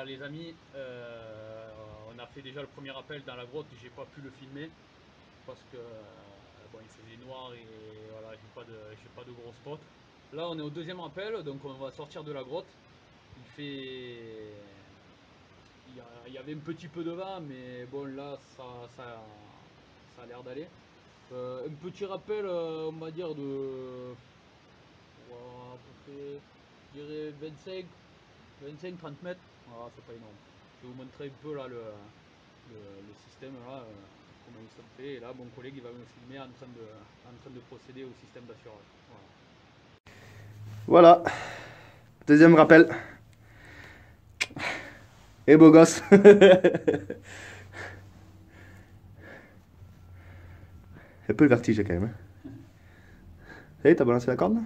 les amis, on a fait déjà le premier appel dans la grotte, j'ai pas pu le filmer parce que bon, il faisait noir et voilà, j'ai pas de gros spots. Là on est au deuxième appel, donc on va sortir de la grotte. Il y avait un petit peu de vent, mais bon là ça a l'air d'aller. Un petit rappel, on va dire de à peu près, je dirais 25-30 mètres. Voilà, c'est pas énorme. Je vais vous montrer un peu là le système là, comment il se fait. Et là mon collègue il va me filmer en train de procéder au système d'assurage. Voilà, deuxième rappel. Et beau gosse. Un peu le vertige quand même. Hein. Ça y est, t'as balancé la corde là?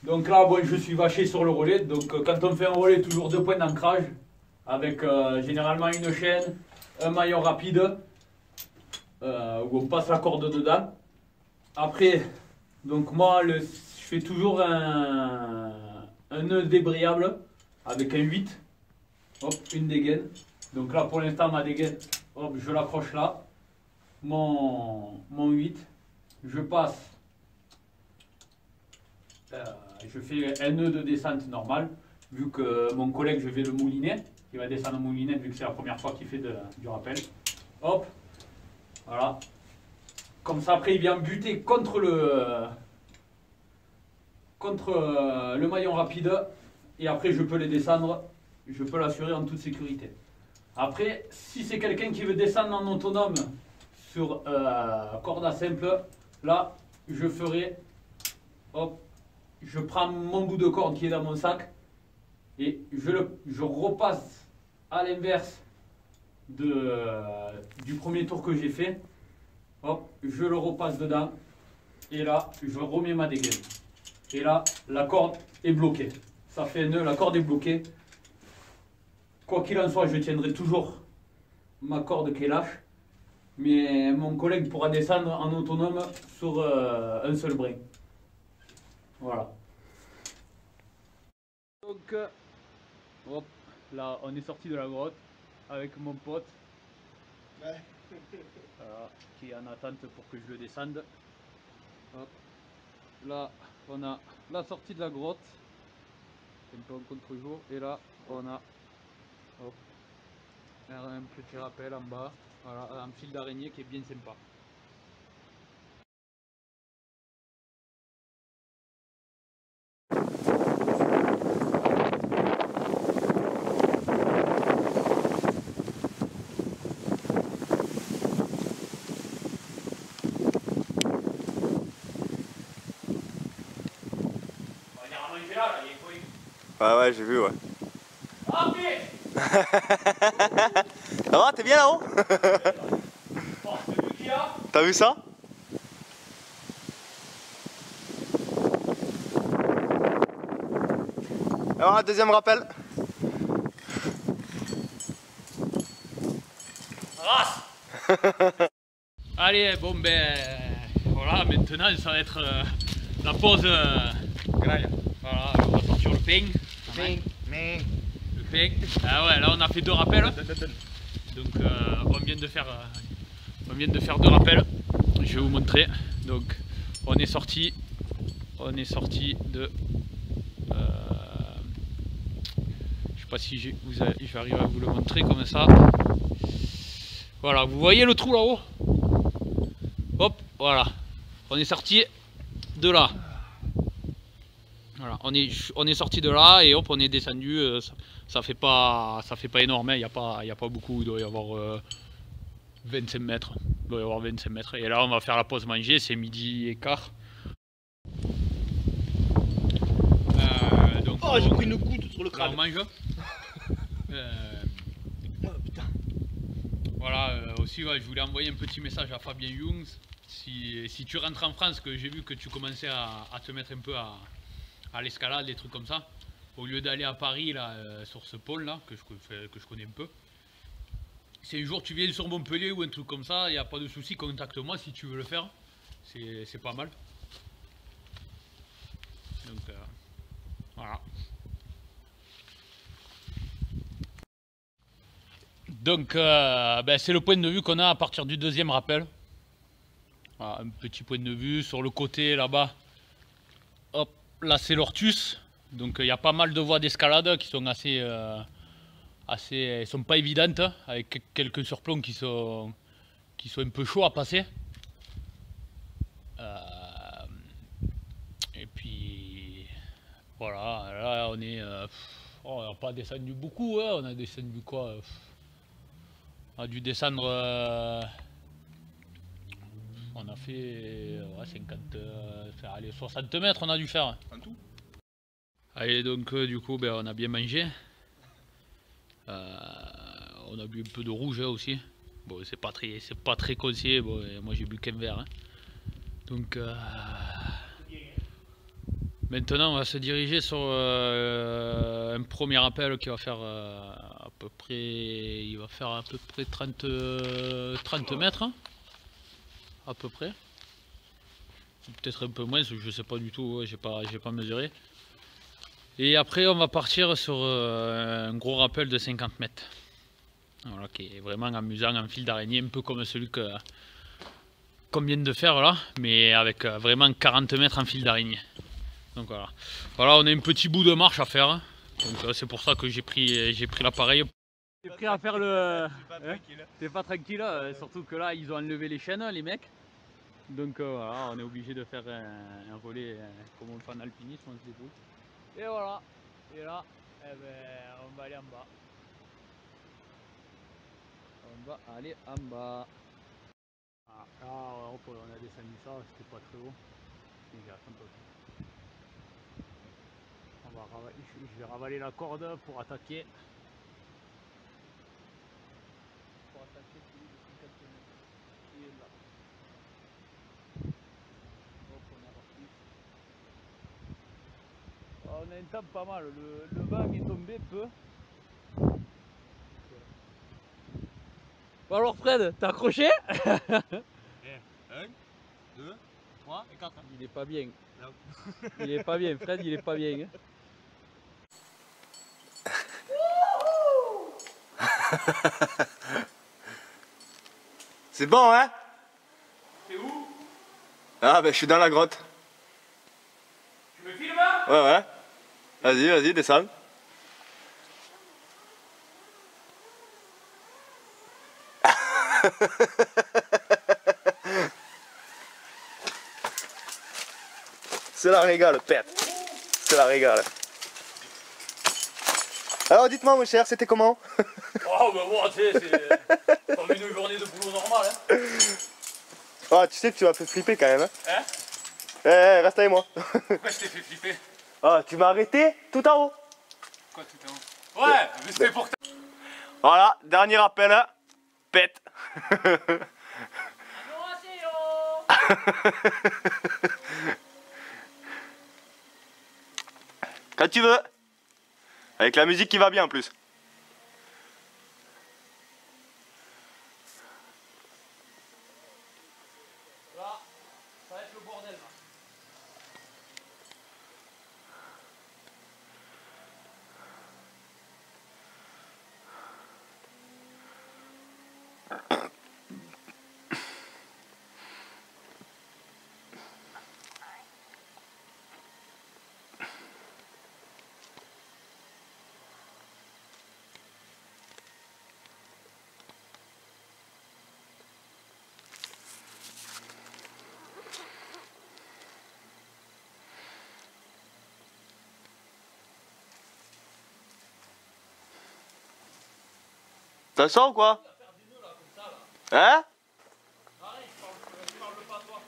Donc là, bon, je suis vaché sur le relais. Donc quand on fait un relais, toujours 2 points d'ancrage avec généralement une chaîne, un maillon rapide où on passe la corde dedans. Après, donc moi, je fais toujours un nœud débrayable avec un 8. Hop, une dégaine. Donc là, pour l'instant, ma dégaine, hop, je l'accroche là. Mon 8. Je passe. Je fais un nœud de descente normal. Vu que mon collègue, je vais le mouliner. Il va descendre au moulinet vu que c'est la première fois qu'il fait du rappel. Hop. Voilà. Comme ça, après, il vient buter contre le maillon rapide. Et après, je peux les descendre. Je peux l'assurer en toute sécurité. Après, si c'est quelqu'un qui veut descendre en autonome sur corde à simple, là, je ferai, hop, je prends mon bout de corde qui est dans mon sac et je repasse à l'inverse du premier tour que j'ai fait. Hop, je le repasse dedans et là, je remets ma dégaine. Et là, la corde est bloquée. Ça fait un nœud, la corde est bloquée. Quoi qu'il en soit, je tiendrai toujours ma corde qui est lâche. Mais mon collègue pourra descendre en autonome sur un seul brin. Voilà. Donc, hop, là, on est sorti de la grotte avec mon pote. Ouais. Voilà, qui est en attente pour que je le descende. Hop. Là, on a la sortie de la grotte. C'est un peu en contre-jour. Et là, on a hop, un petit rappel en bas. Voilà, un fil d'araignée qui est bien sympa. Ouais, j'ai vu, ouais. Ah, Ça va, t'es bien là-haut? T'as vu ça? Alors, un deuxième rappel. Allez, bon ben voilà, maintenant ça va être la pause. Voilà, on va sortir le pain. Le pain. Ah ouais, là on a fait 2 rappels. Donc on vient de faire 2 rappels. Je vais vous montrer. Donc on est sorti de. Je sais pas si je vais arriver à vous le montrer comme ça. Voilà, vous voyez le trou là-haut? Hop, voilà. On est sorti de là. Voilà, on est sorti de là et hop, on est descendu. Ça fait pas énorme, hein. Il n'y a pas beaucoup, il doit y avoir 25 mètres. Il doit y avoir 25 mètres. Et là, on va faire la pause manger, c'est 12h15. Donc, oh, j'ai pris une goutte sur le crâne. On mange. Oh, putain. Voilà, aussi ouais, je voulais envoyer un petit message à Fabien Youngs. Si tu rentres en France, que j'ai vu que tu commençais à te mettre un peu à l'escalade, des trucs comme ça, au lieu d'aller à Paris là, sur ce pôle là, que je connais un peu, si un jour tu viens sur Montpellier ou un truc comme ça, il n'y a pas de souci, contacte-moi si tu veux le faire, c'est pas mal. Donc Voilà. Donc c'est le point de vue qu'on a à partir du deuxième rappel. Voilà, un petit point de vue sur le côté là-bas. Hop, là c'est l'Ortus. Donc il y a pas mal de voies d'escalade qui sont elles sont pas évidentes, avec quelques surplombs qui sont un peu chauds à passer. Et puis voilà, là on est on n'a pas descendu beaucoup, hein, on a descendu quoi, on a dû descendre on a fait 50 allez, 60 mètres on a dû faire en tout. Allez, donc du coup on a bien mangé, on a bu un peu de rouge aussi. Bon, c'est pas très conseillé, bon, moi j'ai bu qu'un verre, hein. Donc maintenant on va se diriger sur un premier appel qui va faire à peu près 30 mètres, hein, à peu près, peut-être un peu moins, je sais pas du tout, j'ai pas mesuré. Et après on va partir sur un gros rappel de 50 mètres. Voilà, qui est vraiment amusant en fil d'araignée, un peu comme celui qu'on vient de faire là, mais avec vraiment 40 mètres en fil d'araignée. Donc voilà. Voilà, on a un petit bout de marche à faire. Donc c'est pour ça que j'ai pris l'appareil. J'ai pris à faire le... T'es pas tranquille, surtout que là ils ont enlevé les chaînes, les mecs. Donc voilà, on est obligé de faire un relais comme on fait en alpinisme, on se débrouille. Et voilà. Et là, on va aller en bas. On va aller en bas. Ah, là, on a descendu ça, c'était pas très haut. Je vais ravaler la corde pour attaquer. Celui de 50 mètres qui est là. Hop, on est reparti. On a un temps pas mal, le vent est tombé peu. Bon alors Fred, t'as accroché? 1, 2, 3 et 4. Il est pas bien. Il est pas bien, Fred, il est pas bien. C'est bon, hein? T'es où? Ah, ben je suis dans la grotte. Tu me filmes? Ouais, ouais. Vas-y, descends. C'est la régale, pète. C'est la régale. Alors dites-moi mon cher, c'était comment? Oh bah bon, tu sais, c'est comme une journée de boulot normale, hein. Ah, tu sais que tu m'as fait flipper quand même, hein? Hein? Reste avec moi. Pourquoi je t'ai fait flipper? Ah, tu m'as arrêté tout en haut. Quoi tout en haut? Ouais, mais c'était pour Voilà, dernier rappel, hein. Pète. Quand tu veux. Avec la musique qui va bien en plus. Là, ça va être le bordel là. Ça sent ou quoi? Hein? Arrête, je parle pas à toi.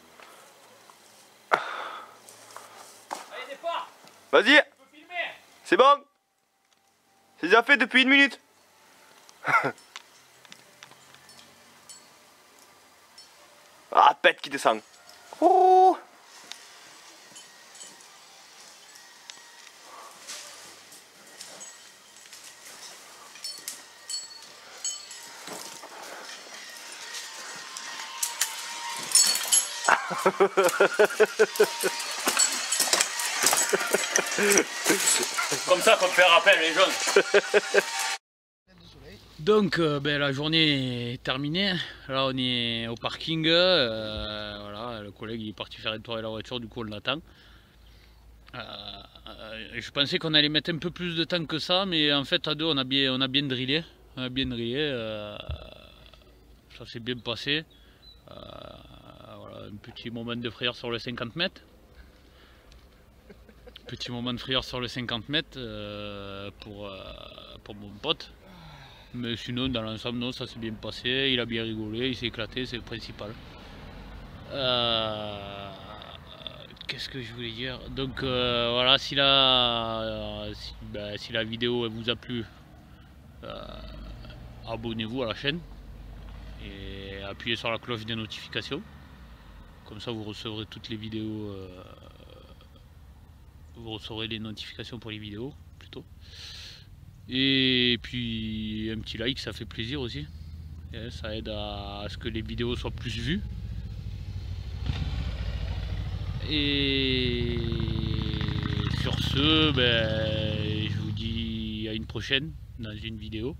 Allez, départ! Vas-y, Tu peux filmer! c'est bon. C'est déjà fait depuis 1 minute. Ah, pète qui descend. Oh. Comme ça qu'on fait rappel les jeunes. Donc la journée est terminée. Là on est au parking. Voilà, le collègue il est parti faire nettoyer la voiture, du coup on l'attend. Je pensais qu'on allait mettre un peu plus de temps que ça, mais en fait à deux on a bien drillé. Ça s'est bien passé. Voilà, un petit moment de frayeur sur le 50 mètres. Petit moment de frayeur sur le 50 mètres pour mon pote. Mais sinon, dans l'ensemble, non, ça s'est bien passé. Il a bien rigolé, il s'est éclaté, c'est le principal. Qu'est-ce que je voulais dire? Donc voilà, si la vidéo elle vous a plu, abonnez-vous à la chaîne et appuyez sur la cloche des notifications. Comme ça, vous recevrez toutes les vidéos. Vous recevrez les notifications pour les vidéos plutôt. Et puis un petit like, ça fait plaisir aussi. Et ça aide à ce que les vidéos soient plus vues. Et sur ce, je vous dis à une prochaine dans une vidéo.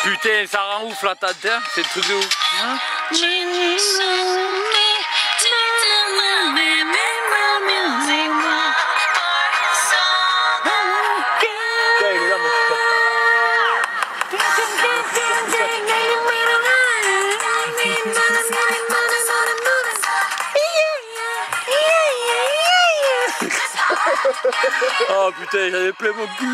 Putain, ça rend ouf la tête, hein, c'est le truc de ouf. Hein? Oh putain, j'avais plein mon cul.